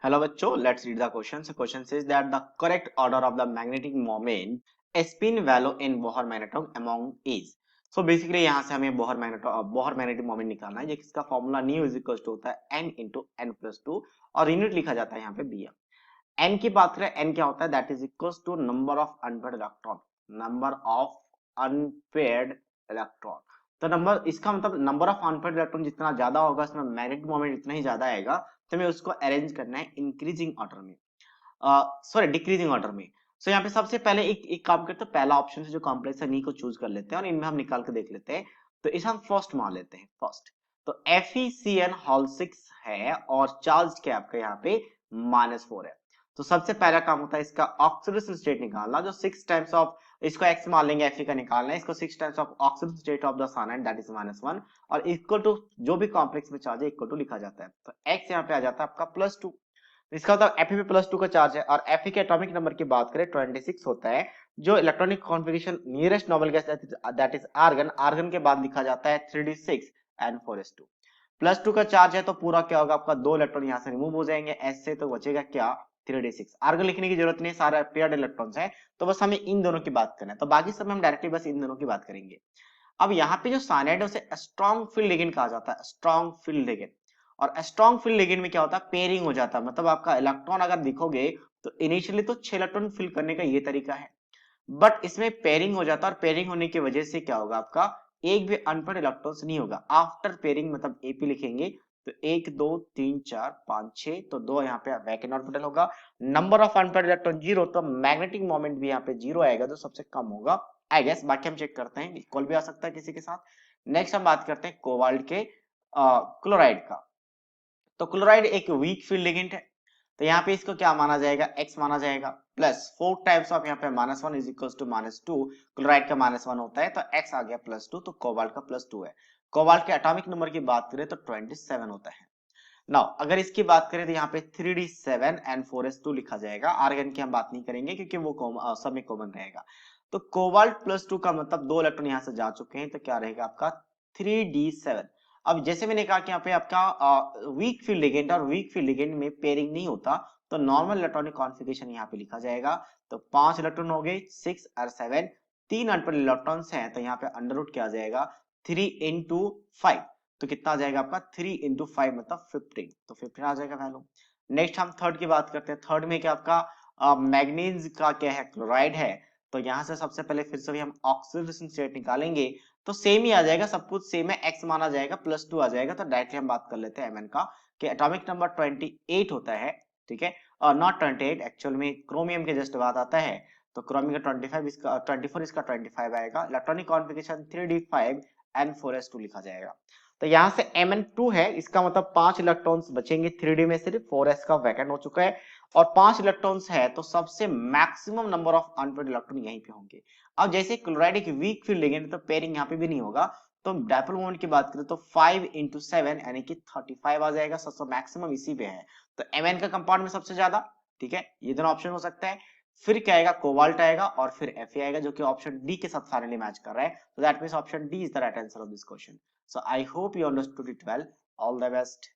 Hello बच्चों, let's read the question. So question says that the correct order of the magnetic moment spin value in Bohr magneton among is. So basically यहाँ से हमें Bohr magnetic moment निकालना है, जिसका formula mu is equal to होता है n into n plus two और unit लिखा जाता है यहाँ पे bm. n की बात करें, n क्या होता है, that is equal to number of unpaired electron. Number of unpaired electron. तो नंबर, इसका मतलब नंबर ऑफ अनपेयर्ड इलेक्ट्रॉन जितना ज्यादा होगा उसमें मैग्नेटिक मोमेंट इतना ही ज्यादा आएगा. तो हमें उसको अरेंज करना है इंक्रीजिंग ऑर्डर में, सॉरी डिक्रीजिंग ऑर्डर में. सो यहाँ पे सबसे पहले एक काम करते हैं, पहला ऑप्शन से जो कॉम्प्लेक्स है नी को चूज कर लेते हैं और इनमें हम निकाल के देख लेते हैं. तो इसे हम फर्स्ट मान लेते हैं फर्स्ट. तो FeCN होल 6 है और चार्ज क्या आपका यहाँ पे -4 है. तो सबसे पहला काम होता है इसका ऑक्सीडेशन स्टेट निकालना, जो 6 टाइम्स ऑफ, इसको x मान लेंगे, Fe का निकालना है, इसको 6 times of oxidation state of the CN that is -1 और इक्वल टू जो भी कॉम्प्लेक्स में चार्ज है इक्वल टू लिखा जाता है. तो x यहाँ पे आ जाता है आपका +2. इसका मतलब Fe पे +2 का चार्ज है और Fe के एटॉमिक नंबर की बात करें 26 होता है. जो electronic configuration nearest noble gas that is argon, argon के बाद लिखा जाता है 3d6 N4s2. +2 का चार्ज है तो पूरा क्या होगा आपका, 2 इलेक्ट्रॉन यहाँ से रिमूव हो जाएंगे, S से तो बचेगा क्या 3d6. आर्गन लिखने की जरूरत नहीं, सारे पेयर्ड इलेक्ट्रॉन्स हैं, तो बस हमें इन दोनों की बात करना है. तो बाकी सब में हम डायरेक्टली बस इन दोनों की बात करेंगे. अब यहाँ पे जो साइनाइड है उसे स्ट्रॉन्ग फील्ड लिगेंड कहा जाता है, स्ट्रॉन्ग फील्ड लिगेंड. और स्ट्रॉन्ग फील्ड लिगेंड में क्या होता है, पेयरिंग हो जाता है. मतलब आपका इलेक्ट्रॉन अगर दिखोगे तो इनिशियली तो 6 इलेक्ट्रॉन फिल करने का ये तरीका है, बट इसमें पेयरिंग हो जाता है और पेयरिंग होने की वजह से क्या होगा आपका, एक भी अनपेयर्ड इलेक्ट्रॉन्स नहीं होगा. आफ्टर पेयरिंग मतलब एपी लिखेंगे तो 1 2 3 4 5 6, तो 2 यहाँ पे वैकेंट ऑर्बिटल होगा. नंबर ऑफ अनपेयर्ड इलेक्ट्रॉन 0, तो मैग्नेटिक मोमेंट भी यहाँ पे 0 आएगा, जो सबसे कम होगा आई गेस. बाकी हम चेक करते हैं, इक्वल भी आ सकता है किसी के साथ. नेक्स्ट हम बात करते हैं कोबाल्ट के क्लोराइड का. तो क्लोराइड एक वीक फील्ड लिगेंड है, तो यहाँ पे इसको क्या माना जाएगा, x माना जाएगा प्लस 4 टाइप्स ऑफ यहाँ पे -1 इज इक्वल टू -2. क्लोराइड का -1 होता है तो x आ गया +2, तो कोबाल्ट का +2 है. कोबाल्ट के एटॉमिक नंबर की बात करें तो 27 होता है. नाउ अगर इसकी बात करें तो यहाँ पे 3d7 N4s2 लिखा जाएगा. आर्गन की हम बात नहीं करेंगे क्योंकि वो सब में कॉमन रहेगा. तो कोबाल्ट +2 का मतलब 2 इलेक्ट्रॉन यहाँ से जा चुके हैं, तो क्या रहेगा आपका 3d7. अब जैसे मैंने कहा कि यहाँ पे आपका वीक फील्ड लिगेंड और वीक फील्ड लिगेंड में पेयरिंग नहीं होता, तो नॉर्मल इलेक्ट्रॉनिक कॉन्फ़िगरेशन यहाँ पे लिखा जाएगा. तो 5 इलेक्ट्रॉन हो गए, 6 और 7, 3 अनपेयर्ड इलेक्ट्रॉन्स हैं, तो यहाँ पे अंडर रूट क्या आ जाएगा 3 इंटू 5. तो कितना आ जाएगा आपका 3 इंटू 5 मतलब 15, तो 15 आ जाएगा वैल्यू. नेक्स्ट हम थर्ड की बात करते हैं. थर्ड में क्या आपका मैग्नीज का क्या है, क्लोराइड है. तो यहाँ से सबसे पहले फिर से हम ऑक्सीडेशन स्टेट निकालेंगे, तो सेम ही आ जाएगा, सब कुछ सेम है, x माना जाएगा, +2 आ जाएगा. तो डायरेक्टली हम बात कर लेते हैं Mn का, कि एटॉमिक नंबर 28 होता है, ठीक है, और नॉट 28, एक्चुअल में क्रोमियम के जस्ट बाद आता है. तो क्रोमियम का 25, इसका 24, इसका 25 आएगा. इलेक्ट्रॉनिक कॉन्फ़िगरेशन 3d5 N4s2 लिखा जाएगा. तो यहाँ से Mn2 है, इसका मतलब 5 इलेक्ट्रॉन्स बचेंगे 3d में, सिर्फ 4s का वैकेंट हो चुका है और 5 इलेक्ट्रॉन्स है, तो सबसे maximum number of unpaired electron यहीं पे होंगे. अब जैसे क्लोराइड एक वीक फील्ड लिगेंड, तो पेयरिंग यहाँ पे भी नहीं होगा, तो डायपोल मोमेंट की बात करें तो 5 इंटू 7 यानी कि 35 आ जाएगा. सबसे मैक्सिमम इसी पे है, तो Mn का कंपाउंड में सबसे ज्यादा, ठीक है, ये दोनों ऑप्शन हो सकता है. फिर क्या आएगा, कोबाल्ट आएगा और फिर Fe आएगा, जो कि ऑप्शन डी के साथ फाइनली मैच कर रहा है. तो that means option D is the right answer of this question. So I hope you understood it well. All the best.